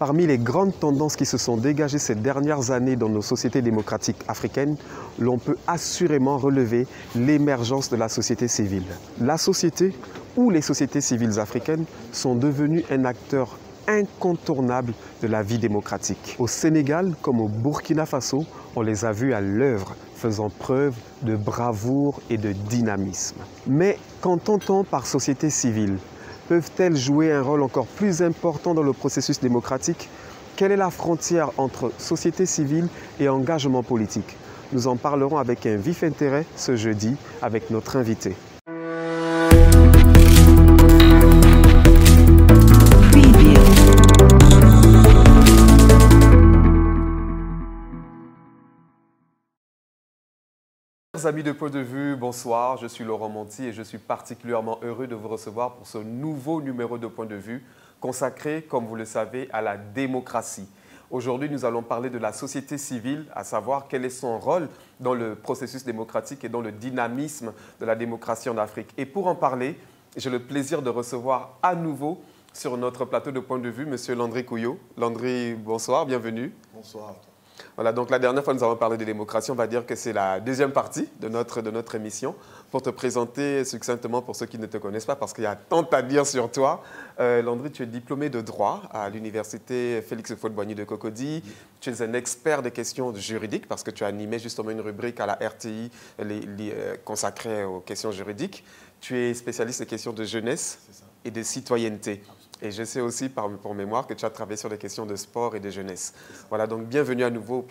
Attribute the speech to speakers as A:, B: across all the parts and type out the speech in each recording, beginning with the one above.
A: Parmi les grandes tendances qui se sont dégagées ces dernières années dans nos sociétés démocratiques africaines, l'on peut assurément relever l'émergence de la société civile. La société ou les sociétés civiles africaines sont devenues un acteur incontournable de la vie démocratique. Au Sénégal comme au Burkina Faso, on les a vus à l'œuvre, faisant preuve de bravoure et de dynamisme. Mais qu'entend-on par société civile ? Peuvent-elles jouer un rôle encore plus important dans le processus démocratique? Quelle est la frontière entre société civile et engagement politique? Nous en parlerons avec un vif intérêt ce jeudi avec notre invité. Amis de Point de Vue, bonsoir, je suis Laurent Monti et je suis particulièrement heureux de vous recevoir pour ce nouveau numéro de Point de Vue consacré, comme vous le savez, à la démocratie. Aujourd'hui, nous allons parler de la société civile, à savoir quel est son rôle dans le processus démocratique et dans le dynamisme de la démocratie en Afrique. Et pour en parler, j'ai le plaisir de recevoir à nouveau sur notre plateau de Point de Vue, M. Landry Couillot. Landry, bonsoir, bienvenue.
B: Bonsoir.
A: Voilà, donc la dernière fois, nous avons parlé de démocratie. On va dire que c'est la deuxième partie de notre émission. Pour te présenter succinctement pour ceux qui ne te connaissent pas, parce qu'il y a tant à dire sur toi. Landry, tu es diplômé de droit à l'université Félix Houphouët-Boigny de Cocody. Tu es un expert des questions juridiques, parce que tu as animé justement une rubrique à la RTI consacrée aux questions juridiques. Tu es spécialiste des questions de jeunesse et de citoyenneté. Et je sais aussi, pour mémoire, que tu as travaillé sur les questions de sport et de jeunesse. Voilà, donc bienvenue à nouveau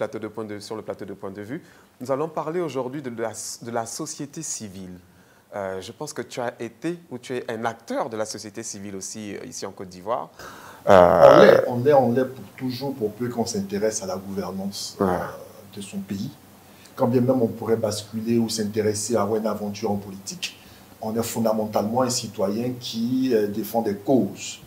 A: sur le plateau de Point de Vue. Nous allons parler aujourd'hui de la société civile. Je pense que tu as été, ou tu es un acteur de la société civile aussi, ici en Côte d'Ivoire.
B: On l'est pour toujours, pour peu qu'on s'intéresse à la gouvernance de son pays. Quand bien même on pourrait basculer ou s'intéresser à une aventure en politique, on est fondamentalement un citoyen qui défend des causes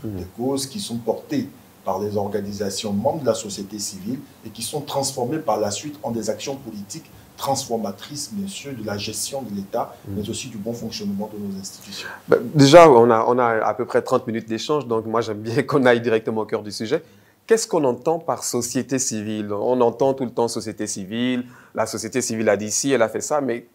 B: qui sont portées par les organisations membres de la société civile et qui sont transformées par la suite en des actions politiques transformatrices, bien sûr, de la gestion de l'État, mais aussi du bon fonctionnement de nos institutions.
A: Déjà, on a à peu près 30 minutes d'échange, donc moi j'aime bien qu'on aille directement au cœur du sujet. Qu'est-ce qu'on entend par société civile? On entend tout le temps société civile, la société civile a dit ci, elle a fait ça, mais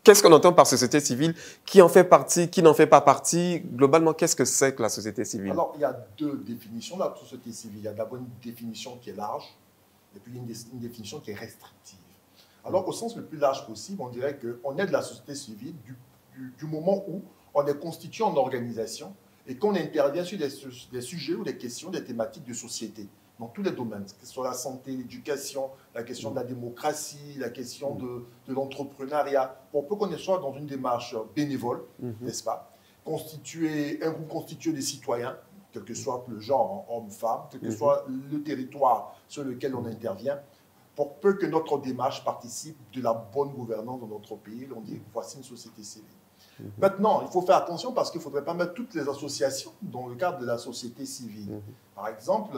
A: qu'est-ce qu'on entend par société civile? Qui en fait partie? Qui n'en fait pas partie? Globalement, qu'est-ce que c'est que la société civile?
B: Alors, il y a deux définitions de la société civile. Il y a d'abord une définition qui est large et puis une définition qui est restrictive. Alors, au sens le plus large possible, on dirait qu'on est de la société civile du moment où on est constitué en organisation et qu'on intervient sur des sujets ou des questions, des thématiques de société, dans tous les domaines, que ce soit la santé, l'éducation, la question de la démocratie, la question de l'entrepreneuriat. Pour peu qu'on soit dans une démarche bénévole, n'est-ce pas, un groupe constitué de citoyens, quel que soit le genre, homme, femme, quel que soit le territoire sur lequel on intervient, pour peu que notre démarche participe de la bonne gouvernance dans notre pays, on dit voici une société civile. Maintenant, il faut faire attention parce qu'il ne faudrait pas mettre toutes les associations dans le cadre de la société civile. Par exemple,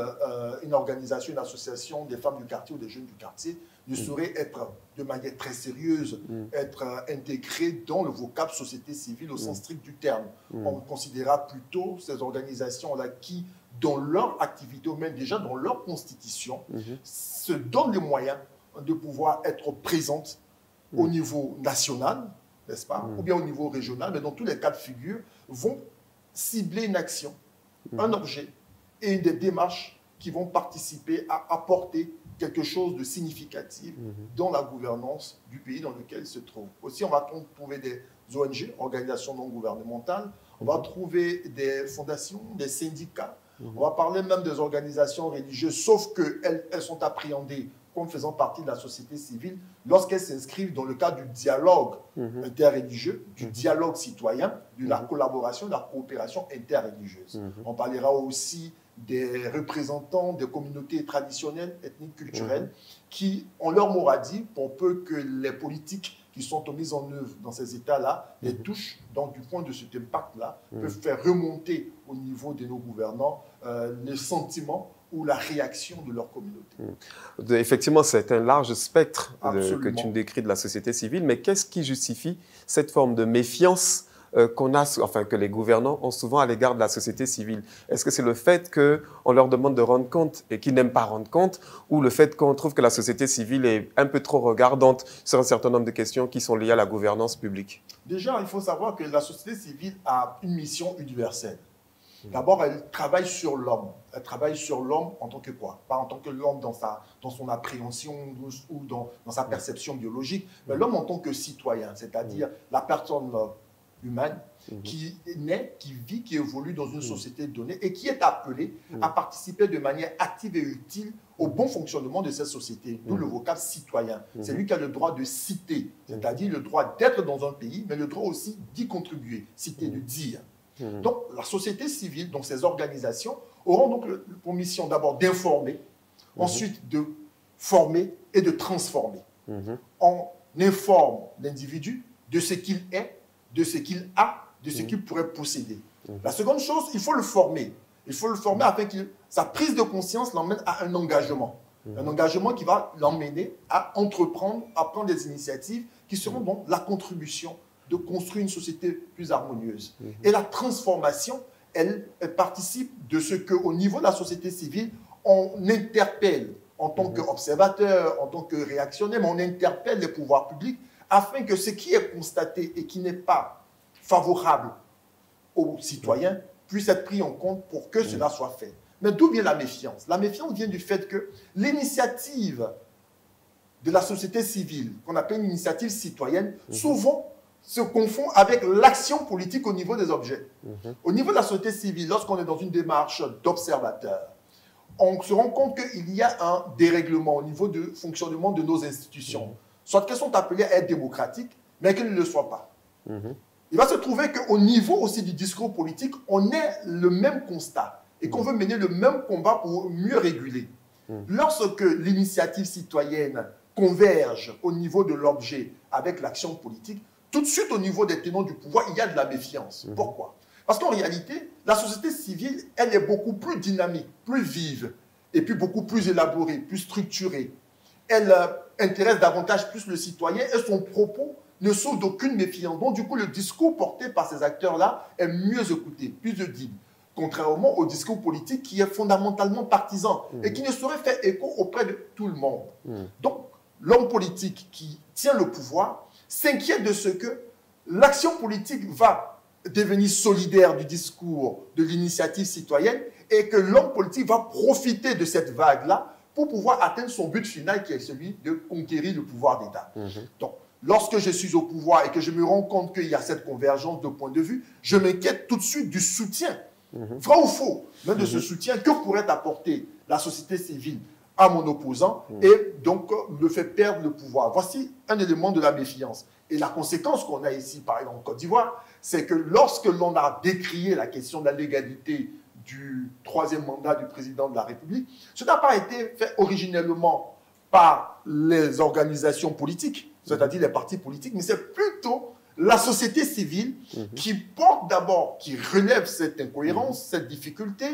B: une organisation, une association des femmes du quartier ou des jeunes du quartier ne saurait être, de manière très sérieuse, être intégrée dans le vocable société civile au sens strict du terme. On considérera plutôt ces organisations-là qui, dans leur activité ou même déjà dans leur constitution, se donnent les moyens de pouvoir être présentes au niveau national, n'est-ce pas, ou bien au niveau régional, mais dans tous les cas de figure, vont cibler une action, un objet et des démarches qui vont participer à apporter quelque chose de significatif dans la gouvernance du pays dans lequel il se trouve. Aussi, on va trouver des ONG, organisations non gouvernementales, on va trouver des fondations, des syndicats, on va parler même des organisations religieuses, sauf qu'elles sont appréhendées comme faisant partie de la société civile lorsqu'elles s'inscrivent dans le cadre du dialogue interreligieux, du dialogue citoyen, de la collaboration, de la coopération interreligieuse. On parlera aussi des représentants des communautés traditionnelles, ethniques, culturelles, qui ont leur mot à dire pour peu que les politiques qui sont mises en œuvre dans ces États-là les touchent. Donc, du point de cet impact-là, peuvent faire remonter au niveau de nos gouvernants le sentiment ou la réaction de leur communauté.
A: Effectivement, c'est un large spectre que tu me décris de la société civile, mais qu'est-ce qui justifie cette forme de méfiance que les gouvernants ont souvent à l'égard de la société civile? Est-ce que c'est le fait qu'on leur demande de rendre compte et qu'ils n'aiment pas rendre compte, ou le fait qu'on trouve que la société civile est un peu trop regardante sur un certain nombre de questions qui sont liées à la gouvernance publique?
B: Déjà, il faut savoir que la société civile a une mission universelle. D'abord, elle travaille sur l'homme. Elle travaille sur l'homme en tant que quoi? Pas en tant que l'homme dans son appréhension ou dans sa perception biologique, mais l'homme en tant que citoyen, c'est-à-dire la personne humaine qui naît, qui vit, qui évolue dans une société donnée et qui est appelée à participer de manière active et utile au bon fonctionnement de cette société, d'où le vocable citoyen. C'est lui qui a le droit de citer, c'est-à-dire le droit d'être dans un pays, mais le droit aussi d'y contribuer, citer, de dire. Donc, la société civile, donc ces organisations, auront donc pour mission d'abord d'informer, ensuite de former et de transformer. On informe l'individu de ce qu'il est, de ce qu'il a, de ce qu'il pourrait posséder. La seconde chose, il faut le former. Il faut le former afin que sa prise de conscience l'emmène à un engagement. Un engagement qui va l'emmener à entreprendre, à prendre des initiatives qui seront donc la contribution de construire une société plus harmonieuse. Et la transformation, elle participe de ce qu'au niveau de la société civile, on interpelle en tant qu'observateur, en tant que réactionnaire, mais on interpelle les pouvoirs publics afin que ce qui est constaté et qui n'est pas favorable aux citoyens puisse être pris en compte pour que cela soit fait. Mais d'où vient la méfiance? La méfiance vient du fait que l'initiative de la société civile, qu'on appelle une initiative citoyenne, souvent se confond avec l'action politique au niveau des objets. Au niveau de la société civile, lorsqu'on est dans une démarche d'observateur, on se rend compte qu'il y a un dérèglement au niveau du fonctionnement de nos institutions. Soit qu'elles sont appelées à être démocratiques, mais qu'elles ne le soient pas. Il va se trouver qu'au niveau aussi du discours politique, on ait le même constat et qu'on veut mener le même combat pour mieux réguler. Lorsque l'initiative citoyenne converge au niveau de l'objet avec l'action politique, tout de suite au niveau des tenants du pouvoir, il y a de la méfiance. Pourquoi? Parce qu'en réalité, la société civile, elle est beaucoup plus dynamique, plus vive, et puis beaucoup plus élaborée, plus structurée. Elle intéresse davantage plus le citoyen et son propos ne souffre d'aucune méfiance. Donc, du coup, le discours porté par ces acteurs-là est mieux écouté, plus audible. Contrairement au discours politique qui est fondamentalement partisan et qui ne saurait faire écho auprès de tout le monde. Donc, l'homme politique qui tient le pouvoir s'inquiète de ce que l'action politique va devenir solidaire du discours de l'initiative citoyenne et que l'homme politique va profiter de cette vague-là pour pouvoir atteindre son but final qui est celui de conquérir le pouvoir d'État. Donc, lorsque je suis au pouvoir et que je me rends compte qu'il y a cette convergence de points de vue, je m'inquiète tout de suite du soutien, vrai ou faux, mais de ce soutien que pourrait apporter la société civile à mon opposant et donc me fait perdre le pouvoir. Voici un élément de la méfiance. Et la conséquence qu'on a ici, par exemple en Côte d'Ivoire, c'est que lorsque l'on a décrié la question de la légalité du troisième mandat du président de la République, ce n'a pas été fait originellement par les organisations politiques, c'est-à-dire les partis politiques, mais c'est plutôt la société civile qui porte d'abord, qui relève cette incohérence, cette difficulté,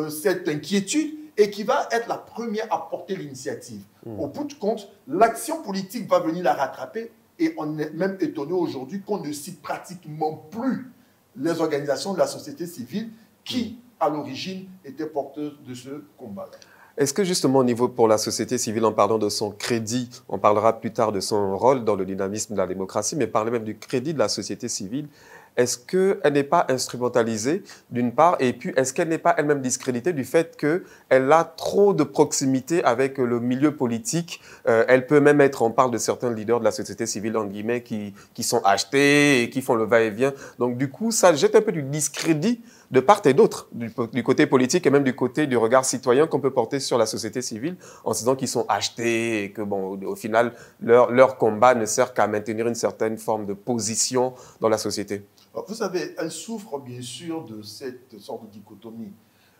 B: cette inquiétude, et qui va être la première à porter l'initiative. Au bout de compte, l'action politique va venir la rattraper et on est même étonné aujourd'hui qu'on ne cite pratiquement plus les organisations de la société civile qui, à l'origine, étaient porteuses de ce combat-là.
A: Est-ce que justement au niveau pour la société civile, en parlant de son crédit, on parlera plus tard de son rôle dans le dynamisme de la démocratie, mais parler même du crédit de la société civile, est-ce qu'elle n'est pas instrumentalisée d'une part, et puis est-ce qu'elle n'est pas elle-même discréditée du fait qu'elle a trop de proximité avec le milieu politique? Elle peut même être, on parle de certains leaders de la société civile, en guillemets, qui sont achetés et qui font le va-et-vient. Donc du coup, ça jette un peu du discrédit de part et d'autre, du côté politique et même du côté du regard citoyen qu'on peut porter sur la société civile, en se disant qu'ils sont achetés et que, bon, au final, leur combat ne sert qu'à maintenir une certaine forme de position dans la société.
B: Vous savez, elle souffre bien sûr de cette sorte de dichotomie.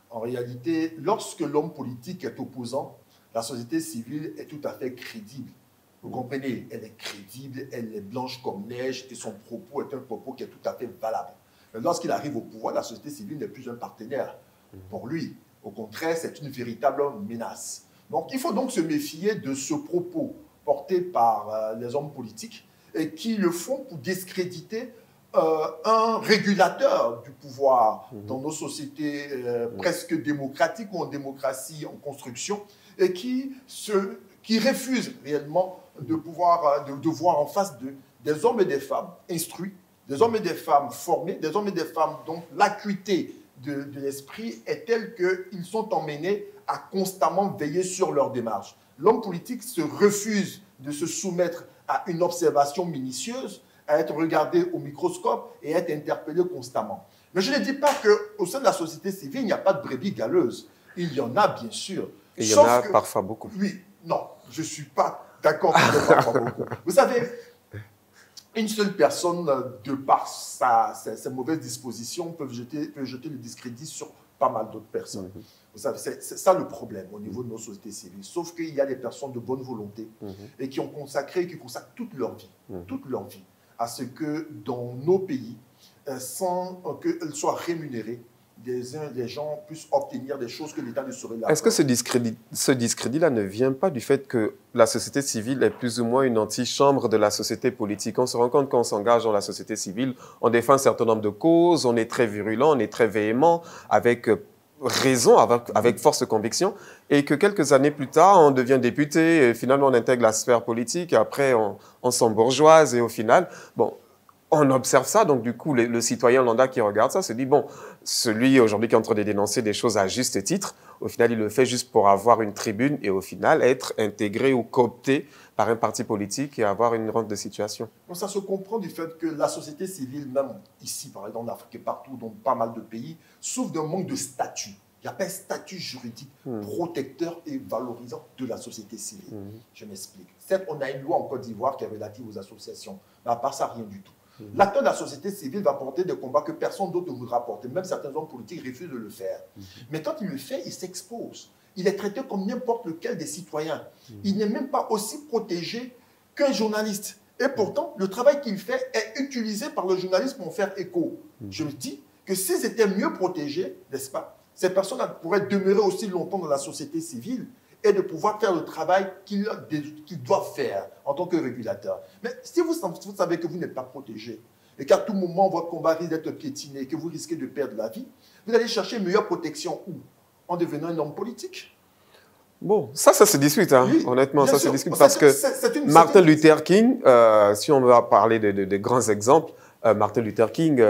B: En réalité, lorsque l'homme politique est opposant, la société civile est tout à fait crédible. Vous comprenez, elle est crédible, elle est blanche comme neige et son propos est un propos qui est tout à fait valable. Mais lorsqu'il arrive au pouvoir, la société civile n'est plus un partenaire pour lui. Au contraire, c'est une véritable menace. Donc, il faut donc se méfier de ce propos porté par les hommes politiques et qui le font pour discréditer un régulateur du pouvoir dans nos sociétés presque démocratiques ou en démocratie en construction, et qui refuse réellement de voir en face d'eux des hommes et des femmes instruits, des hommes et des femmes formés, des hommes et des femmes dont l'acuité de l'esprit est telle qu'ils sont emmenés à constamment veiller sur leur démarche. L'homme politique se refuse de se soumettre à une observation minutieuse, à être regardé au microscope et à être interpellé constamment. Mais je ne dis pas qu'au sein de la société civile, il n'y a pas de brebis galeuses. Il y en a, bien sûr.
A: Et il y en a parfois beaucoup.
B: Oui, non, je ne suis pas d'accord avec parfois beaucoup. Vous savez, une seule personne, de par ses mauvaises dispositions, peut jeter le discrédit sur pas mal d'autres personnes. Vous savez, c'est ça le problème au niveau de nos sociétés civiles. Sauf qu'il y a des personnes de bonne volonté et qui consacrent toute leur vie à ce que dans nos pays, sans qu'elles soient rémunérées, les gens puissent obtenir des choses que l'État ne saurait leur.
A: Est-ce que ce discrédit-là ne vient pas du fait que la société civile est plus ou moins une antichambre de la société politique? On se rend compte qu'on s'engage dans la société civile, on défend un certain nombre de causes, on est très virulent, on est très véhément, avec raison, avec force conviction, et que quelques années plus tard, on devient député, et finalement on intègre la sphère politique, et après on s'embourgeoise, et au final, bon, on observe ça, donc du coup, le citoyen lambda qui regarde ça se dit, bon, celui aujourd'hui qui est en train de dénoncer des choses à juste titre, au final, il le fait juste pour avoir une tribune et au final, être intégré ou coopté par un parti politique et avoir une rente de situation.
B: Donc ça se comprend du fait que la société civile, même ici, par exemple en Afrique et partout, dans pas mal de pays, souffre d'un manque de statut. Il n'y a pas un statut juridique protecteur et valorisant de la société civile. Je m'explique. Certes, on a une loi en Côte d'Ivoire qui est relative aux associations, mais à part ça, rien du tout. L'acteur de la société civile va porter des combats que personne d'autre ne voudra porter. Même certains hommes politiques refusent de le faire. Mais quand il le fait, il s'expose. Il est traité comme n'importe lequel des citoyens. Il n'est même pas aussi protégé qu'un journaliste. Et pourtant, le travail qu'il fait est utilisé par le journaliste pour en faire écho. Je me dis que s'ils étaient mieux protégés, n'est-ce pas, ces personnes pourraient demeurer aussi longtemps dans la société civile et de pouvoir faire le travail qu'ils doivent faire en tant que régulateur. Mais si vous savez que vous n'êtes pas protégé et qu'à tout moment, votre combat risque d'être piétiné et que vous risquez de perdre la vie, vous allez chercher une meilleure protection où? En devenant un homme politique.
A: Bon, ça se discute, hein.
B: Oui,
A: honnêtement, ça
B: sûr.
A: se discute parce que Martin Luther King, si on va parler de grands exemples, Martin Luther King,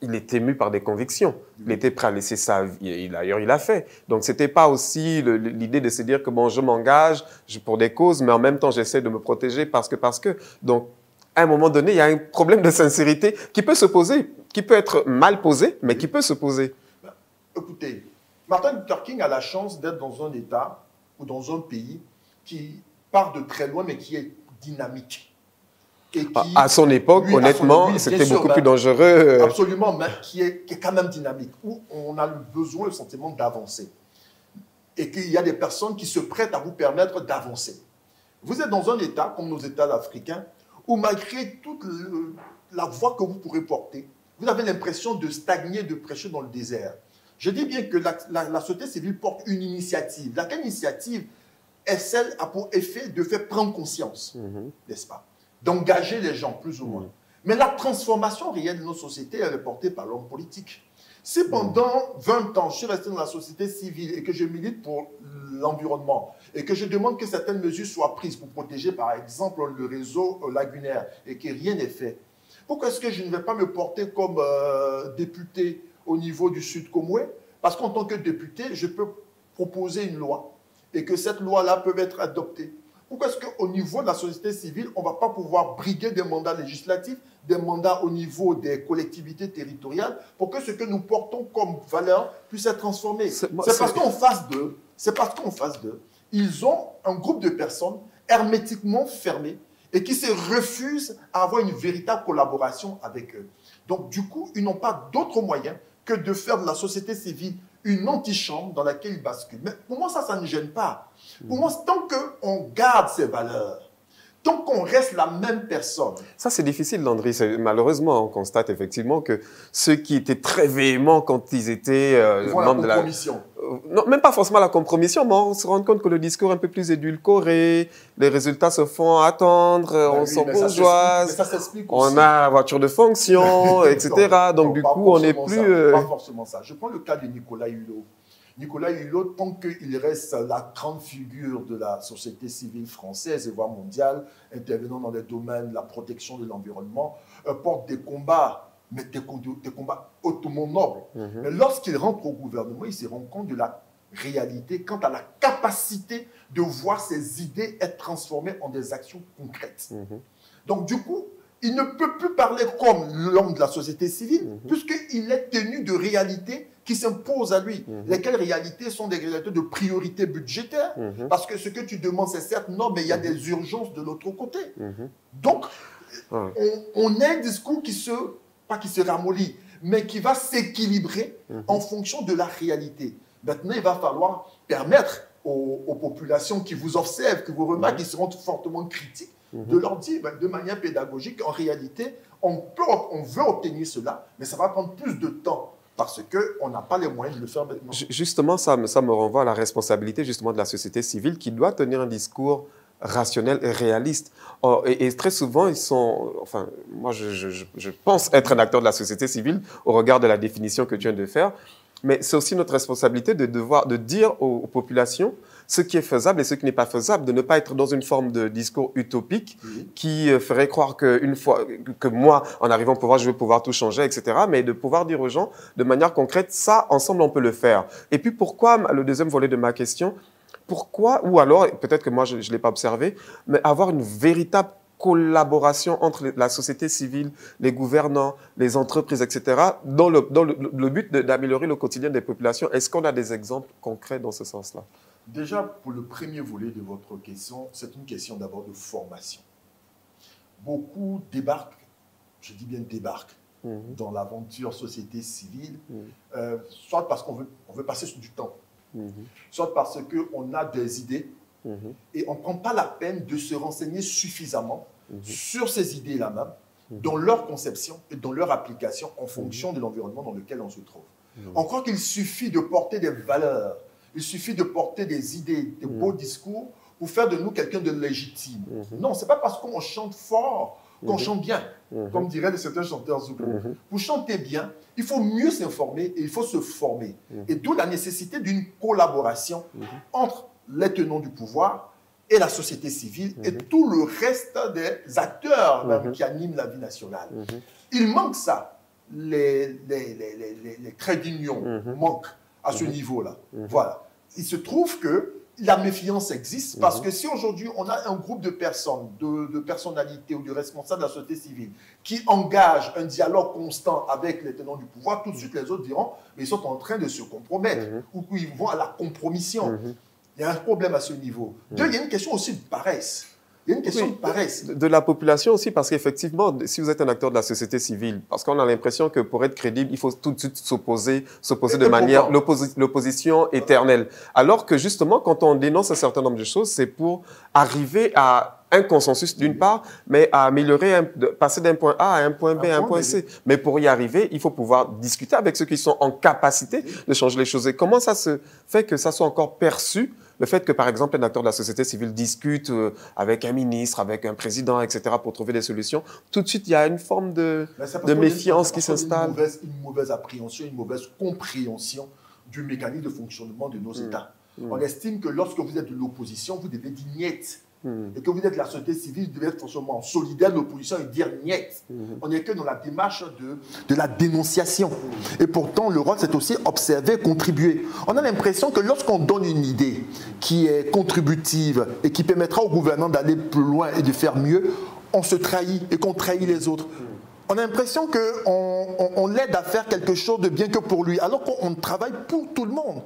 A: il est ému par des convictions. Il était prêt à laisser sa vie. D'ailleurs, il l'a fait. Donc, ce n'était pas aussi l'idée de se dire que bon, je m'engage pour des causes, mais en même temps, j'essaie de me protéger parce que. Donc, à un moment donné, il y a un problème de sincérité qui peut se poser, qui peut être mal posé, mais qui peut se poser.
B: Écoutez, Martin Luther King a la chance d'être dans un État ou dans un pays qui part de très loin, mais qui est dynamique. Et qui,
A: à son époque, honnêtement, c'était beaucoup plus dangereux.
B: Absolument, mais qui est quand même dynamique, où on a le besoin, le sentiment d'avancer. Et qu'il y a des personnes qui se prêtent à vous permettre d'avancer. Vous êtes dans un État, comme nos États africains, où malgré toute la voix que vous pourrez porter, vous avez l'impression de stagner, de prêcher dans le désert. Je dis bien que la société civile porte une initiative. Laquelle initiative est celle a pour effet de faire prendre conscience, n'est-ce pas? D'engager les gens, plus ou moins. Mais la transformation réelle de nos sociétés, elle est portée par l'homme politique. Si pendant 20 ans, je suis resté dans la société civile et que je milite pour l'environnement et que je demande que certaines mesures soient prises pour protéger, par exemple, le réseau lagunaire et que rien n'est fait, pourquoi est-ce que je ne vais pas me porter comme député au niveau du Sud Comoué? Parce qu'en tant que député, je peux proposer une loi et que cette loi-là peut être adoptée. Pourquoi est-ce qu'au niveau de la société civile, on ne va pas pouvoir briguer des mandats législatifs, des mandats au niveau des collectivités territoriales, pour que ce que nous portons comme valeur puisse être transformé? C'est parce qu'en face d'eux, ils ont un groupe de personnes hermétiquement fermées et qui se refusent à avoir une véritable collaboration avec eux. Donc, du coup, ils n'ont pas d'autre moyen que de faire de la société civile une antichambre dans laquelle ils basculent. Mais pour moi, ça ne gêne pas. Pour moi, tant qu'on garde ces valeurs, tant qu'on reste la même personne.
A: Ça, c'est difficile, Landry. Malheureusement, on constate effectivement que ceux qui étaient très véhéments quand ils étaient membres de la compromission. Non, même pas forcément la compromission, mais on se rend compte que le discours est un peu plus édulcoré, les résultats se font attendre, on s'en bourgeoise, on a la voiture de fonction, etc. Donc, du coup, on n'est plus...
B: Pas forcément ça. Je prends le cas de Nicolas Hulot. Nicolas Hulot, tant qu'il reste la grande figure de la société civile française et voire mondiale, intervenant dans les domaines de la protection de l'environnement, porte des combats, mais des combats hautement nobles. Mais lorsqu'il rentre au gouvernement, il se rend compte de la réalité quant à la capacité de voir ses idées être transformées en des actions concrètes. Donc, du coup, il ne peut plus parler comme l'homme de la société civile, puisqu'il est tenu de réalités qui s'imposent à lui. Lesquelles réalités sont des réalités de priorité budgétaire, parce que ce que tu demandes, c'est certes non, mais il y a des urgences de l'autre côté. Donc, on a un discours pas qui se ramollit, mais qui va s'équilibrer en fonction de la réalité. Maintenant, il va falloir permettre aux populations qui vous observent, qui vous remarquent, qui seront fortement critiques, de leur dire de manière pédagogique, en réalité, on veut obtenir cela, mais ça va prendre plus de temps parce qu'on n'a pas les moyens de le faire maintenant.
A: Justement, ça me renvoie à la responsabilité justement de la société civile qui doit tenir un discours rationnel et réaliste. Et très souvent, ils sont... Enfin, moi, je pense être un acteur de la société civile au regard de la définition que tu viens de faire, mais c'est aussi notre responsabilité de dire aux populations ce qui est faisable et ce qui n'est pas faisable, de ne pas être dans une forme de discours utopique qui ferait croire qu'une fois que moi, en arrivant au pouvoir, je vais pouvoir tout changer, etc. Mais de pouvoir dire aux gens de manière concrète, ça, ensemble, on peut le faire. Et puis pourquoi, le deuxième volet de ma question, pourquoi, ou alors, peut-être que moi, je ne l'ai pas observé, mais avoir une véritable collaboration entre la société civile, les gouvernants, les entreprises, etc., dans le but d'améliorer le quotidien des populations. Est-ce qu'on a des exemples concrets dans ce sens-là?
B: Déjà, pour le premier volet de votre question, c'est une question d'abord de formation. Beaucoup débarquent, je dis bien débarquent, dans l'aventure société civile, soit parce qu'on veut passer du temps, soit parce qu'on a des idées, et on ne prend pas la peine de se renseigner suffisamment sur ces idées-là même, dans leur conception et dans leur application en fonction de l'environnement dans lequel on se trouve. On croit qu'il suffit de porter des valeurs, il suffit de porter des idées, des beaux discours pour faire de nous quelqu'un de légitime. Non, ce n'est pas parce qu'on chante fort qu'on chante bien, comme diraient certains chanteurs zouk. Pour chanter bien, il faut mieux s'informer et il faut se former. Et d'où la nécessité d'une collaboration entre les tenants du pouvoir et la société civile et tout le reste des acteurs qui animent la vie nationale. Il manque ça. Les traits d'union manquent à ce niveau-là. Voilà. Il se trouve que la méfiance existe parce que si aujourd'hui on a un groupe de personnes, de personnalités ou de responsables de la société civile qui engagent un dialogue constant avec les tenants du pouvoir, tout de suite les autres diront mais ils sont en train de se compromettre ou qu'ils vont à la compromission. Il y a un problème à ce niveau. Deux, il y a une question aussi de paresse. Il y a une question de paresse.
A: De la population aussi, parce qu'effectivement, si vous êtes un acteur de la société civile, parce qu'on a l'impression que pour être crédible, il faut tout de suite s'opposer de manière l'opposition éternelle. Alors que justement, quand on dénonce un certain nombre de choses, c'est pour arriver à un consensus d'une part, mais à améliorer, passer d'un point A à un point B, à un point C. Mais pour y arriver, il faut pouvoir discuter avec ceux qui sont en capacité de changer les choses. Et comment ça se fait que ça soit encore perçu, le fait que, par exemple, un acteur de la société civile discute avec un ministre, avec un président, etc., pour trouver des solutions, tout de suite, il y a une forme de méfiance qui s'installe.
B: Une mauvaise appréhension, une mauvaise compréhension du mécanisme de fonctionnement de nos États. On estime que lorsque vous êtes de l'opposition, vous devez dire « niet ». Et que vous êtes de la société civile, vous devez être forcément solidaire de l'opposition et dire « niet ». On n'est que dans la démarche de la dénonciation. Et pourtant, le rôle, c'est aussi observer, contribuer. On a l'impression que lorsqu'on donne une idée qui est contributive et qui permettra au gouvernement d'aller plus loin et de faire mieux, on se trahit et qu'on trahit les autres. On a l'impression qu'on l'aide à faire quelque chose de bien que pour lui, alors qu'on travaille pour tout le monde.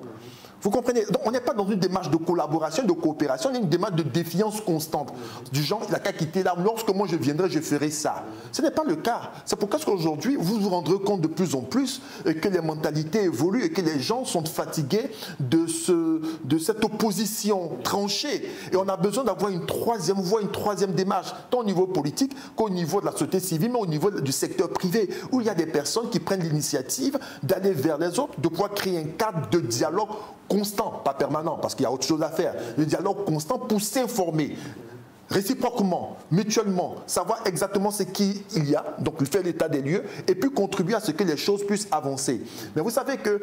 B: Vous comprenez? Donc, on n'est pas dans une démarche de collaboration, de coopération, on est une démarche de défiance constante. Du genre, il n'a qu'à quitter là, lorsque moi je viendrai, je ferai ça. Ce n'est pas le cas. C'est pourquoi qu'aujourd'hui, vous vous rendrez compte de plus en plus que les mentalités évoluent et que les gens sont fatigués de cette opposition tranchée. Et on a besoin d'avoir une troisième voie, une troisième démarche, tant au niveau politique qu'au niveau de la société civile, mais au niveau du secteur privé, où il y a des personnes qui prennent l'initiative d'aller vers les autres, de pouvoir créer un cadre de dialogue constant, pas permanent, parce qu'il y a autre chose à faire. Le dialogue constant pour s'informer réciproquement, mutuellement, savoir exactement ce qu'il y a, donc faire l'état des lieux, et puis contribuer à ce que les choses puissent avancer. Mais vous savez que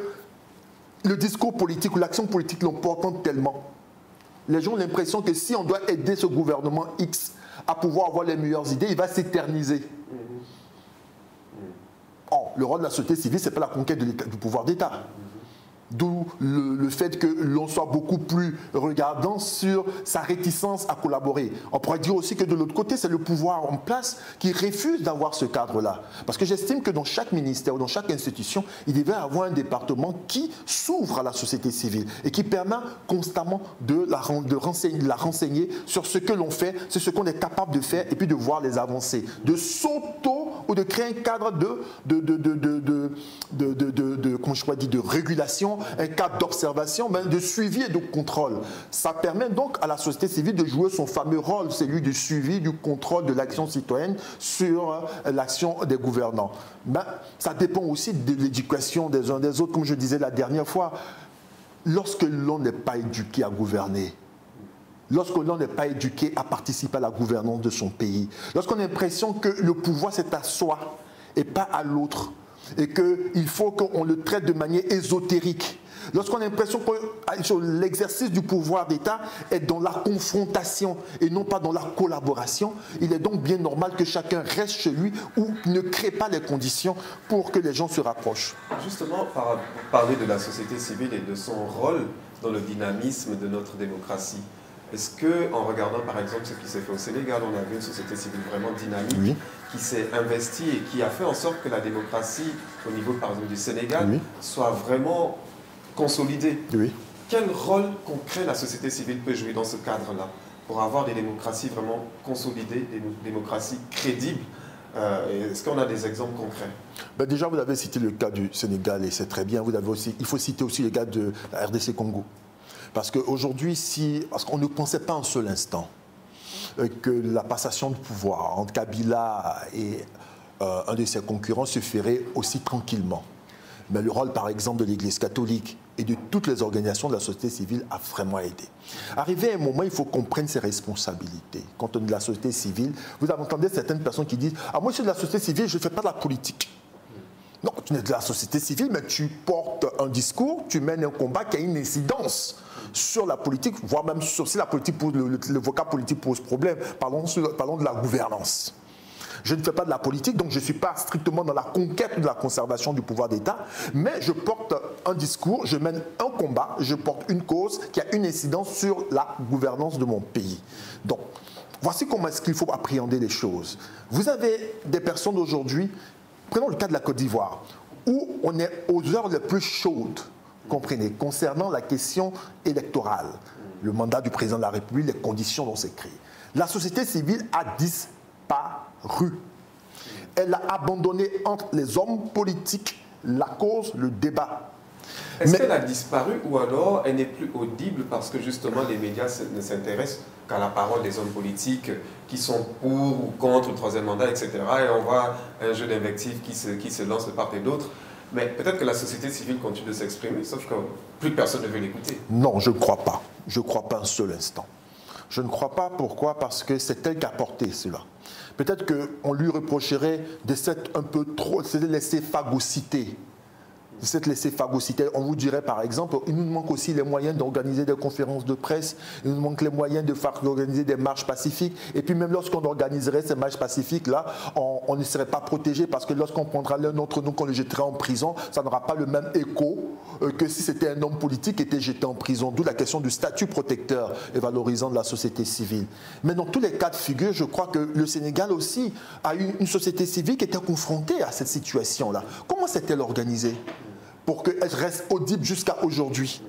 B: le discours politique ou l'action politique l'emporte tellement. Les gens ont l'impression que si on doit aider ce gouvernement X à pouvoir avoir les meilleures idées, il va s'éterniser. Or, le rôle de la société civile, ce n'est pas la conquête du pouvoir d'État. D'où le fait que l'on soit beaucoup plus regardant sur sa réticence à collaborer. On pourrait dire aussi que de l'autre côté, c'est le pouvoir en place qui refuse d'avoir ce cadre-là. Parce que j'estime que dans chaque ministère ou dans chaque institution, il devait y avoir un département qui s'ouvre à la société civile et qui permet constamment de la renseigner sur ce que l'on fait, sur ce qu'on est capable de faire et puis de voir les avancées. De ou de créer un cadre de régulation, un cadre d'observation, de suivi et de contrôle. Ça permet donc à la société civile de jouer son fameux rôle, celui du suivi, du contrôle de l'action citoyenne sur l'action des gouvernants. Ça dépend aussi de l'éducation des uns des autres, comme je disais la dernière fois. Lorsque l'on n'est pas éduqué à gouverner, lorsque l'on n'est pas éduqué à participer à la gouvernance de son pays, lorsqu'on a l'impression que le pouvoir c'est à soi et pas à l'autre, et qu'il faut qu'on le traite de manière ésotérique, lorsqu'on a l'impression que l'exercice du pouvoir d'État est dans la confrontation et non pas dans la collaboration, il est donc bien normal que chacun reste chez lui ou ne crée pas les conditions pour que les gens se rapprochent.
A: Justement, parler de la société civile et de son rôle dans le dynamisme de notre démocratie, est-ce qu'en regardant par exemple ce qui s'est fait au Sénégal, on a vu une société civile vraiment dynamique, oui, qui s'est investie et qui a fait en sorte que la démocratie au niveau par exemple du Sénégal, oui, soit vraiment consolidée. Oui. Quel rôle concret la société civile peut jouer dans ce cadre-là pour avoir des démocraties vraiment consolidées, des démocraties crédibles? Est-ce qu'on a des exemples concrets?
B: Déjà, vous avez cité le cas du Sénégal et c'est très bien. Il faut citer aussi le cas de la RDC Congo. Parce qu'aujourd'hui, parce qu'on ne pensait pas un seul instant que la passation de pouvoir entre Kabila et un de ses concurrents se ferait aussi tranquillement. Mais le rôle, par exemple, de l'Église catholique et de toutes les organisations de la société civile a vraiment aidé. Arrivé à un moment, il faut qu'on prenne ses responsabilités. Quand on est de la société civile, vous entendez certaines personnes qui disent « Ah, moi, je suis de la société civile, je ne fais pas de la politique. » Non, tu es de la société civile, mais tu portes un discours, tu mènes un combat qui a une incidence sur la politique, voire même si la politique le vocable politique pose problème. Parlons de la gouvernance. Je ne fais pas de la politique, donc je ne suis pas strictement dans la conquête de la conservation du pouvoir d'État, mais je porte un discours, je mène un combat, je porte une cause qui a une incidence sur la gouvernance de mon pays. Donc, voici comment est-ce qu'il faut appréhender les choses. Vous avez des personnes aujourd'hui, prenons le cas de la Côte d'Ivoire, où on est aux heures les plus chaudes, comprenez, concernant la question électorale, le mandat du président de la République, les conditions dont c'est créé. La société civile a disparu. Elle a abandonné entre les hommes politiques la cause, le débat.
A: Est-ce qu'elle a disparu ou alors elle n'est plus audible parce que justement les médias ne s'intéressent qu'à la parole des hommes politiques qui sont pour ou contre le troisième mandat, etc. Et on voit un jeu d'invectives qui se lance de part et d'autre. Mais peut-être que la société civile continue de s'exprimer, sauf que plus personne ne veut l'écouter.
B: Non, je ne crois pas. Je ne crois pas un seul instant. Je ne crois pas. Pourquoi? Parce que c'est elle qui a porté cela. Peut-être qu'on lui reprocherait de s'être un peu trop, de laisser phagocyter. Cette laissez-phagocyté. On vous dirait par exemple, il nous manque aussi les moyens d'organiser des conférences de presse, il nous manque les moyens d'organiser des marches pacifiques. Et puis même lorsqu'on organiserait ces marches pacifiques-là, on ne serait pas protégé parce que lorsqu'on prendra l'un d'entre nous, qu'on le jetterait en prison, ça n'aura pas le même écho que si c'était un homme politique qui était jeté en prison. D'où la question du statut protecteur et valorisant de la société civile. Mais dans tous les cas de figure, je crois que le Sénégal aussi a eu une société civile qui était confrontée à cette situation-là. Comment s'est-elle organisée pour qu'elle reste audible jusqu'à aujourd'hui?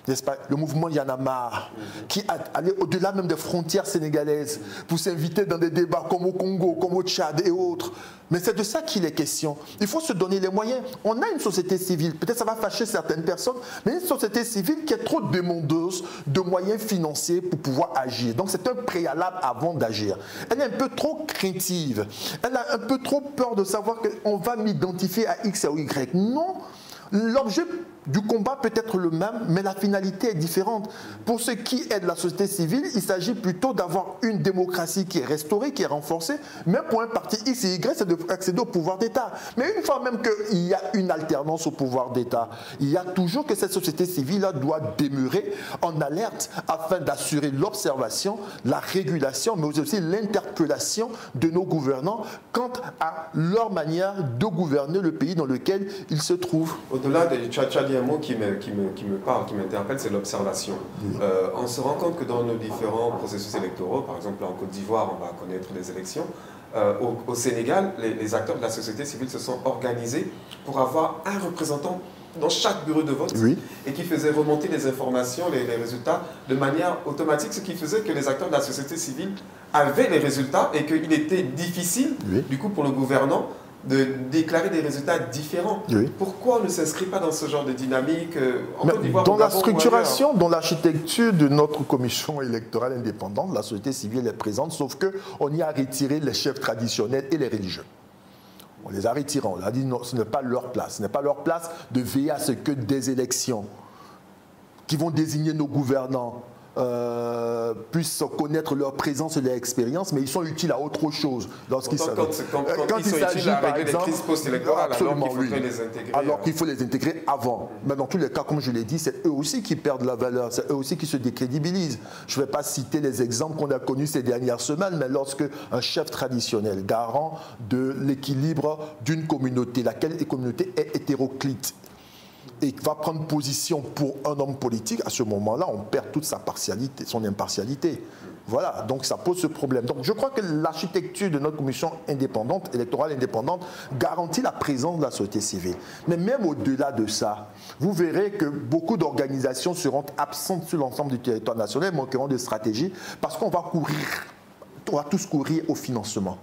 B: n'est-ce pas, le mouvement Y en a marre, qui allait au-delà même des frontières sénégalaises pour s'inviter dans des débats comme au Congo, comme au Tchad et autres. Mais c'est de ça qu'il est question. Il faut se donner les moyens. On a une société civile, peut-être ça va fâcher certaines personnes, mais une société civile qui est trop demandeuse de moyens financiers pour pouvoir agir. Donc c'est un préalable avant d'agir. Elle est un peu trop craintive. Elle a un peu trop peur de savoir qu'on va m'identifier à X ou Y. Non, l'objet du combat peut être le même, mais la finalité est différente. Pour ce qui est de la société civile, il s'agit plutôt d'avoir une démocratie qui est restaurée, qui est renforcée, mais pour un parti X et Y, c'est d'accéder au pouvoir d'État. Mais une fois même qu'il y a une alternance au pouvoir d'État, il y a toujours que cette société civile-là doit demeurer en alerte afin d'assurer l'observation, la régulation, mais aussi l'interpellation de nos gouvernants quant à leur manière de gouverner le pays dans lequel ils se trouvent.
A: Au-delà des un mot qui me parle, qui m'interpelle, c'est l'observation. On se rend compte que dans nos différents processus électoraux, par exemple en Côte d'Ivoire, on va connaître les élections, au Sénégal, les acteurs de la société civile se sont organisés pour avoir un représentant dans chaque bureau de vote et qui faisait remonter les informations, les résultats de manière automatique, ce qui faisait que les acteurs de la société civile avaient les résultats et qu'il était difficile, du coup, pour le gouvernant de déclarer des résultats différents. Pourquoi on ne s'inscrit pas dans ce genre de dynamique en Côte d'Ivoire,
B: dans la structuration, dans l'architecture de notre commission électorale indépendante, la société civile est présente, sauf qu'on y a retiré les chefs traditionnels et les religieux. On les a retirés, on a dit non, ce n'est pas leur place. Ce n'est pas leur place de veiller à ce que des élections qui vont désigner nos gouvernants puissent connaître leur présence et leur expérience, mais ils sont utiles à autre chose.
A: Quand ils sont utiles à régler des crises post-électorales, alors qu'il faudrait les intégrer.
B: Alors qu'il faut les intégrer avant. Mais dans tous les cas, comme je l'ai dit, c'est eux aussi qui perdent la valeur, c'est eux aussi qui se décrédibilisent. Je ne vais pas citer les exemples qu'on a connus ces dernières semaines, mais lorsque un chef traditionnel, garant de l'équilibre d'une communauté, laquelle communauté est hétéroclite, et va prendre position pour un homme politique, à ce moment-là, on perd toute sa partialité, son impartialité. Voilà, donc ça pose ce problème. Donc je crois que l'architecture de notre commission indépendante, électorale indépendante, garantit la présence de la société civile. Mais même au-delà de ça, vous verrez que beaucoup d'organisations seront absentes sur l'ensemble du territoire national, manqueront de stratégie, parce qu'on va tous courir au financement.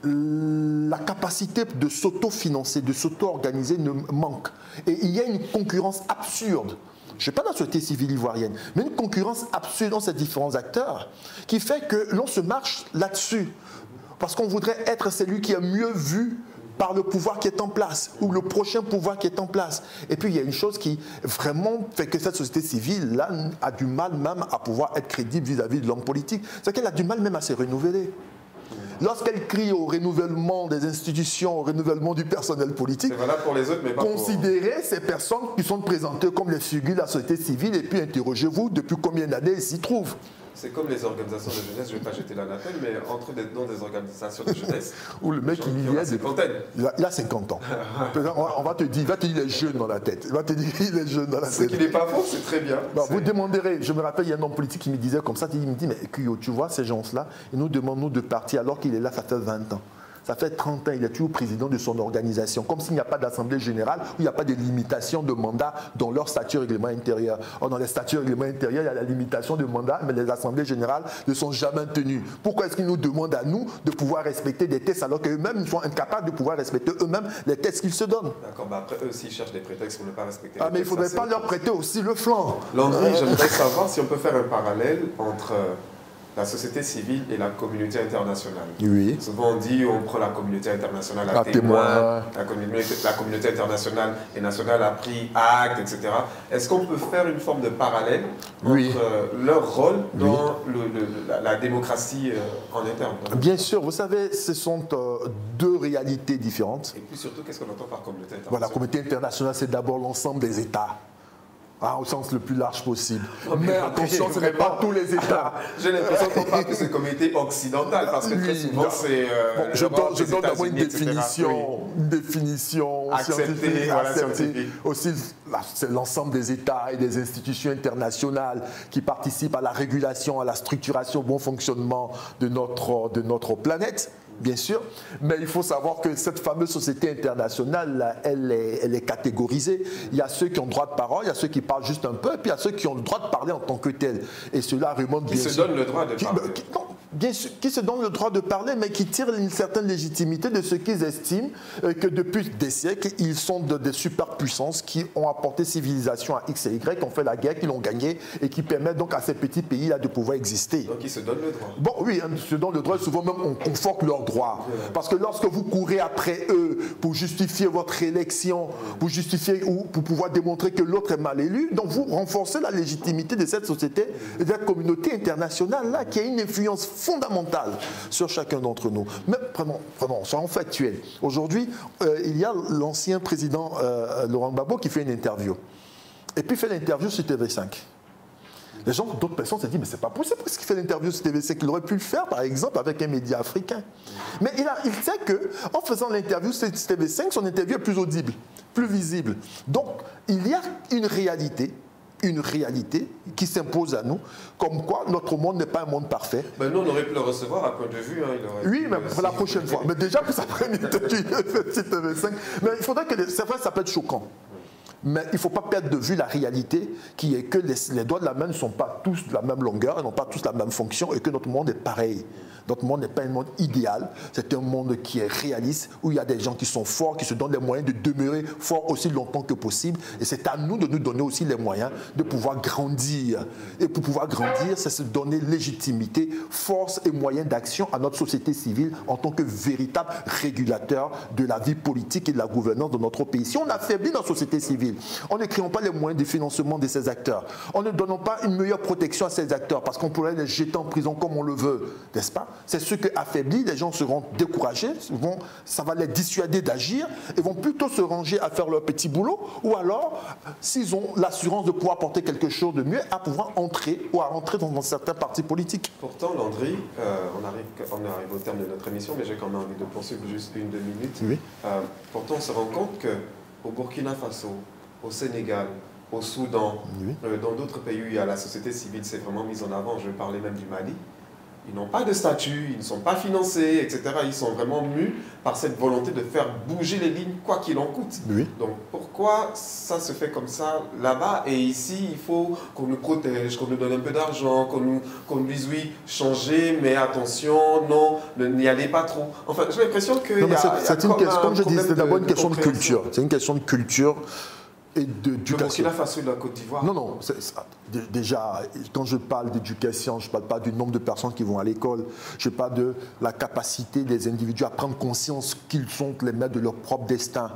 B: La capacité de s'auto-financer, de s'auto-organiser manque. Et il y a une concurrence absurde. Je ne sais pas dans la société civile ivoirienne, mais une concurrence absurde entre ces différents acteurs qui fait que l'on se marche là-dessus. Parce qu'on voudrait être celui qui est mieux vu par le pouvoir qui est en place ou le prochain pouvoir qui est en place. Et puis il y a une chose qui vraiment fait que cette société civile-là a du mal même à pouvoir être crédible vis-à-vis de l'homme politique. C'est qu'elle a du mal même à se renouveler. Lorsqu'elle crie au renouvellement des institutions, au renouvellement du personnel politique,
A: pour les autres, mais pas
B: considérez ces personnes qui sont présentées comme les figures de la société civile et puis interrogez-vous depuis combien d'années ils s'y trouvent.
A: C'est comme les organisations de jeunesse, je ne vais pas jeter l'anathème, mais entre dans des organisations de jeunesse,
B: où le mec il y a il a 50 ans. On va te dire, il va te dire les jeunes dans la tête. Il va te dire les jeunes dans la tête.
A: Ce qui n'est pas faux, c'est très bien.
B: Bah, vous demanderez, je me rappelle, il y a un homme politique qui me disait comme ça, il me dit, mais Kuyo, tu vois ces gens-là, ils nous demandent nous de partir alors qu'il est là, ça fait 20 ans. Ça fait 30 ans, il est toujours président de son organisation, comme s'il n'y a pas d'assemblée générale, où il n'y a pas de limitation de mandat dans leur statut règlement intérieur. Or, dans les statuts règlement intérieur, il y a la limitation de mandat, mais les assemblées générales ne sont jamais tenues. Pourquoi est-ce qu'ils nous demandent à nous de pouvoir respecter des tests alors qu'eux-mêmes sont incapables de pouvoir respecter eux-mêmes les tests qu'ils se donnent?
A: D'accord, bah après eux aussi cherchent des prétextes pour ne pas respecter
B: les tests. Mais il ne faudrait pas leur prêter aussi le flanc.
A: Landry, j'aimerais savoir si on peut faire un parallèle entre la société civile et la communauté internationale.
B: Oui.
A: Souvent on dit on prend la communauté internationale à témoin, la communauté internationale et nationale a pris acte, etc. Est-ce qu'on peut faire une forme de parallèle entre leur rôle dans la démocratie en interne?
B: Bien sûr, vous savez, ce sont deux réalités différentes.
A: Et puis surtout, qu'est-ce qu'on entend par communauté internationale?
B: Voilà, la communauté internationale, c'est d'abord l'ensemble des États. Au sens le plus large possible. Mais attention, ce n'est pas tous les États.
A: J'ai l'impression qu'on parle que c'est communauté occidentale, parce que très souvent c'est...
B: je donne d'abord une définition, scientifique. Aussi
C: c'est l'ensemble des États et des institutions internationales qui participent à la régulation, à la structuration, au bon fonctionnement de notre planète. Bien sûr, mais il faut savoir que cette fameuse société internationale, là, elle est catégorisée. Il y a ceux qui ont le droit de parole, il y a ceux qui parlent juste un peu, et puis il y a ceux qui ont le droit de parler en tant que tel. Et cela remonte bien sûr.
A: Qui se donnent le droit de parler.
C: Bien sûr, qui se donnent le droit de parler, mais qui tirent une certaine légitimité de ce qu'ils estiment que depuis des siècles, ils sont des superpuissances qui ont apporté civilisation à X et Y, qui ont fait la guerre, qui l'ont gagnée, et qui permettent donc à ces petits pays-là de pouvoir exister.
A: Donc ils se donnent le droit.
C: Bon, oui, ils se donnent le droit, souvent même on conforte leurs droits. Parce que lorsque vous courez après eux pour justifier votre élection, pour justifier ou pour pouvoir démontrer que l'autre est mal élu, donc vous renforcez la légitimité de cette société, de cette communauté internationale-là, qui a une influence fondamentale sur chacun d'entre nous. Mais prenons, soyons factuels. Aujourd'hui, il y a l'ancien président Laurent Gbagbo qui fait une interview. Et puis il fait l'interview sur TV5. Les gens, d'autres personnes se disent, mais c'est pas possible parce qu'il fait l'interview sur TV5. Il aurait pu le faire, par exemple, avec un média africain. Mais il sait qu'en faisant l'interview sur TV5, son interview est plus audible, plus visible. Donc, il y a une réalité qui s'impose à nous, comme quoi notre monde n'est pas un monde parfait.
A: Ben nous, on aurait pu le recevoir à point de vue. Hein,
C: oui, mais pour la prochaine fois. Mais déjà que ça prenne une interview sur TV5. Mais il faudrait que, c'est vrai, ça peut être choquant. Mais il ne faut pas perdre de vue la réalité qui est que les doigts de la main ne sont pas tous de la même longueur, ils n'ont pas tous la même fonction et que notre monde est pareil. Notre monde n'est pas un monde idéal, c'est un monde qui est réaliste, où il y a des gens qui sont forts, qui se donnent les moyens de demeurer forts aussi longtemps que possible. Et c'est à nous de nous donner aussi les moyens de pouvoir grandir. Et pour pouvoir grandir, c'est se donner légitimité, force et moyens d'action à notre société civile en tant que véritable régulateur de la vie politique et de la gouvernance de notre pays. Si on affaiblit notre société civile, en ne créant pas les moyens de financement de ces acteurs, en ne donnant pas une meilleure protection à ces acteurs, parce qu'on pourrait les jeter en prison comme on le veut, n'est-ce pas? C'est ce qui affaiblit, les gens seront découragés, ça va les dissuader d'agir, et vont plutôt se ranger à faire leur petit boulot, ou alors, s'ils ont l'assurance de pouvoir apporter quelque chose de mieux, à pouvoir entrer ou à rentrer dans certains partis politiques.
A: Pourtant, Landry, on arrive au terme de notre émission, mais j'ai quand même envie de poursuivre juste 1-2 minutes.
C: Oui.
A: Pourtant, on se rend compte qu'au Burkina Faso, au Sénégal, au Soudan,
C: oui,
A: dans d'autres pays où il y a la société civile, c'est vraiment mis en avant, je vais parler même du Mali, ils n'ont pas de statut, ils ne sont pas financés, etc. Ils sont vraiment mus par cette volonté de faire bouger les lignes, quoi qu'il en coûte.
C: oui.
A: Donc pourquoi ça se fait comme ça là-bas et ici, il faut qu'on nous protège, qu'on nous donne un peu d'argent, qu'on nous dise oui, changez, mais attention, non, n'y allez pas trop. Enfin, j'ai l'impression que
C: c'est une question, comme je dis, c'est d'abord une question de culture. C'est une question de culture et d'éducation.
A: Le Burkina Faso et la Côte d'Ivoire.
C: Non, déjà, quand je parle d'éducation, je ne parle pas du nombre de personnes qui vont à l'école, je parle de la capacité des individus à prendre conscience qu'ils sont les maîtres de leur propre destin.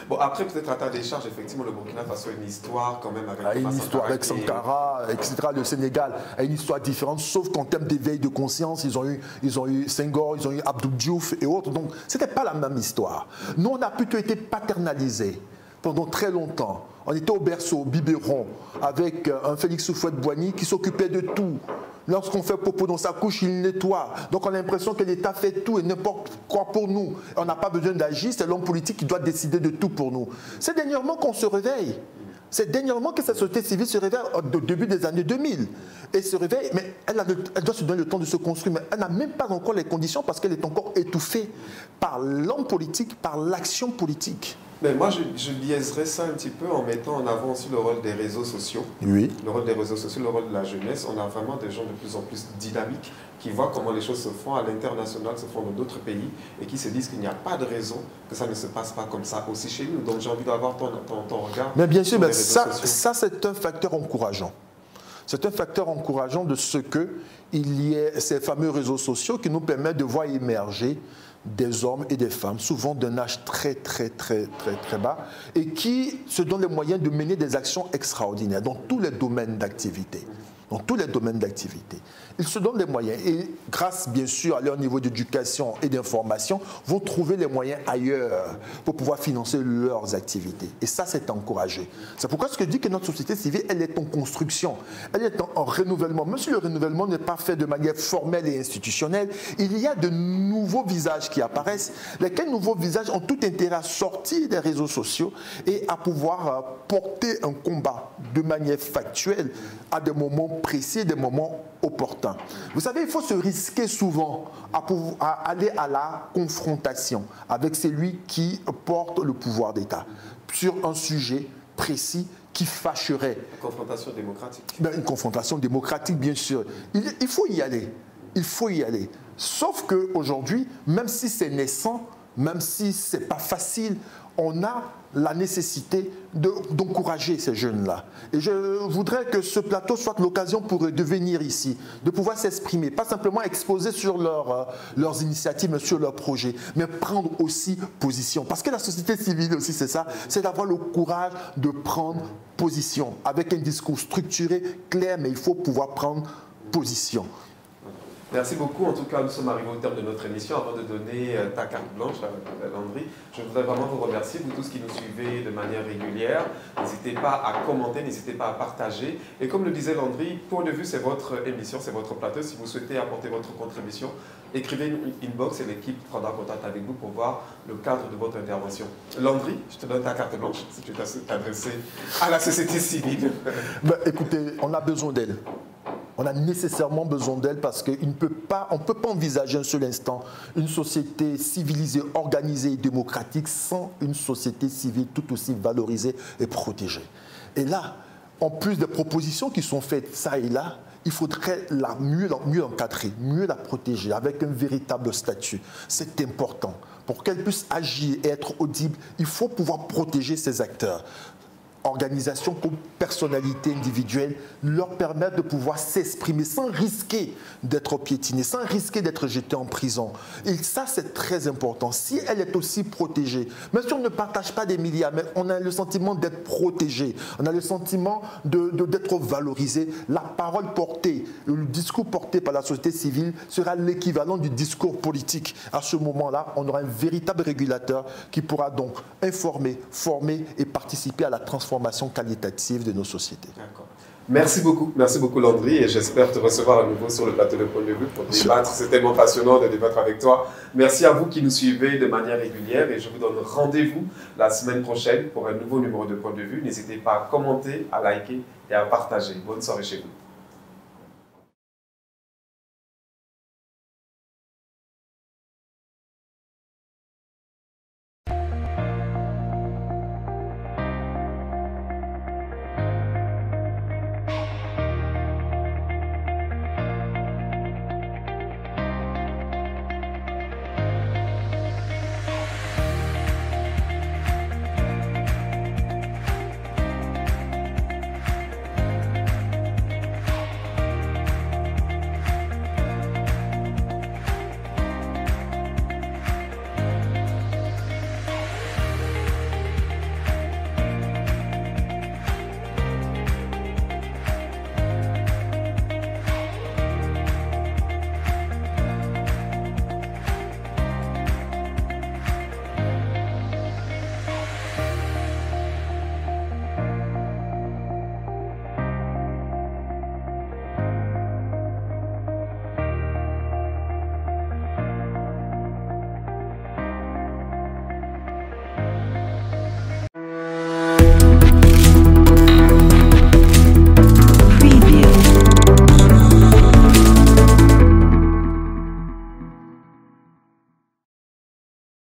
A: Bon, après, peut-être à ta décharge, effectivement, le Burkina Faso a une histoire quand même avec
C: une histoire avec Sankara, etc. Le Sénégal a une histoire différente, sauf qu'en termes d'éveil de conscience, ils ont eu Senghor, ils ont eu Abdou Diouf et autres. Donc, ce n'était pas la même histoire. Nous, on a plutôt été paternalisés pendant très longtemps. On était au berceau, au biberon, avec un Félix Houphouët-Boigny qui s'occupait de tout. Lorsqu'on fait popo dans sa couche, il nettoie. Donc on a l'impression que l'État fait tout et n'importe quoi pour nous. On n'a pas besoin d'agir, c'est l'homme politique qui doit décider de tout pour nous. C'est dernièrement qu'on se réveille. C'est dernièrement que cette société civile se réveille au début des années 2000. Elle se réveille, mais elle doit se donner le temps de se construire. Mais elle n'a même pas encore les conditions parce qu'elle est encore étouffée par l'homme politique, par l'action politique.
A: Mais moi, je liaiserais ça un petit peu en mettant en avant aussi le rôle des réseaux sociaux.
C: Oui.
A: Le rôle des réseaux sociaux, le rôle de la jeunesse. On a vraiment des gens de plus en plus dynamiques qui voient comment les choses se font à l'international, se font dans d'autres pays et qui se disent qu'il n'y a pas de raison que ça ne se passe pas comme ça aussi chez nous. Donc j'ai envie d'avoir ton regard.
C: Mais bien sûr, mais ça c'est un facteur encourageant. C'est un facteur encourageant de ce qu'il y ait ces fameux réseaux sociaux qui nous permettent de voir émerger des hommes et des femmes, souvent d'un âge très bas, et qui se donnent les moyens de mener des actions extraordinaires dans tous les domaines d'activité. dans tous les domaines d'activité. Ils se donnent les moyens et grâce bien sûr à leur niveau d'éducation et d'information, vont trouver les moyens ailleurs pour pouvoir financer leurs activités. Et ça, c'est encouragé. C'est pourquoi je dis que notre société civile, elle est en construction, elle est en renouvellement. Même si le renouvellement n'est pas fait de manière formelle et institutionnelle, il y a de nouveaux visages qui apparaissent, lesquels nouveaux visages ont tout intérêt à sortir des réseaux sociaux et à pouvoir porter un combat de manière factuelle à des moments précis, des moments opportuns. Vous savez, il faut se risquer souvent à aller à la confrontation avec celui qui porte le pouvoir d'État sur un sujet précis qui fâcherait.
A: Une confrontation démocratique.
C: Une confrontation démocratique, bien sûr. Il faut y aller. Il faut y aller. Sauf qu'aujourd'hui, même si c'est naissant, même si ce n'est pas facile, on a la nécessité d'encourager ces jeunes-là. Et je voudrais que ce plateau soit l'occasion pour eux de venir ici, de pouvoir s'exprimer, pas simplement exposer sur leurs initiatives, sur leurs projets, mais prendre aussi position. Parce que la société civile aussi, c'est ça, c'est d'avoir le courage de prendre position, avec un discours structuré, clair, mais il faut pouvoir prendre position.
A: Merci beaucoup. En tout cas, nous sommes arrivés au terme de notre émission. Avant de donner ta carte blanche, Landry, je voudrais vraiment vous remercier, vous tous qui nous suivez de manière régulière. N'hésitez pas à commenter, n'hésitez pas à partager. Et comme le disait Landry, Point de vue, c'est votre émission, c'est votre plateau. Si vous souhaitez apporter votre contribution, écrivez une inbox et l'équipe prendra contact avec vous pour voir le cadre de votre intervention. Landry, je te donne ta carte blanche si tu veux t'adresser à la société civile.
C: Ben, écoutez, on a besoin d'elle. On a nécessairement besoin d'elle parce qu'on ne peut pas envisager un seul instant une société civilisée, organisée et démocratique sans une société civile tout aussi valorisée et protégée. Et là, en plus des propositions qui sont faites ça et là, il faudrait la mieux encadrer, mieux la protéger avec un véritable statut. C'est important. Pour qu'elle puisse agir et être audible, il faut pouvoir protéger ces acteurs. Organisations comme personnalités individuelles leur permettent de pouvoir s'exprimer sans risquer d'être piétinés, sans risquer d'être jetés en prison. Et ça, c'est très important. Si elle est aussi protégée, même si on ne partage pas des milliards, mais on a le sentiment d'être protégé, on a le sentiment d'être valorisé, la parole portée, le discours porté par la société civile sera l'équivalent du discours politique. À ce moment-là, on aura un véritable régulateur qui pourra donc informer, former et participer à la transformation qualitative de nos sociétés.
A: D'accord. Merci beaucoup Landry, et j'espère te recevoir à nouveau sur le plateau de Point de vue pour débattre. C'est tellement passionnant de débattre avec toi. Merci à vous qui nous suivez de manière régulière et je vous donne rendez-vous la semaine prochaine pour un nouveau numéro de Point de vue. N'hésitez pas à commenter, à liker et à partager. Bonne soirée chez vous.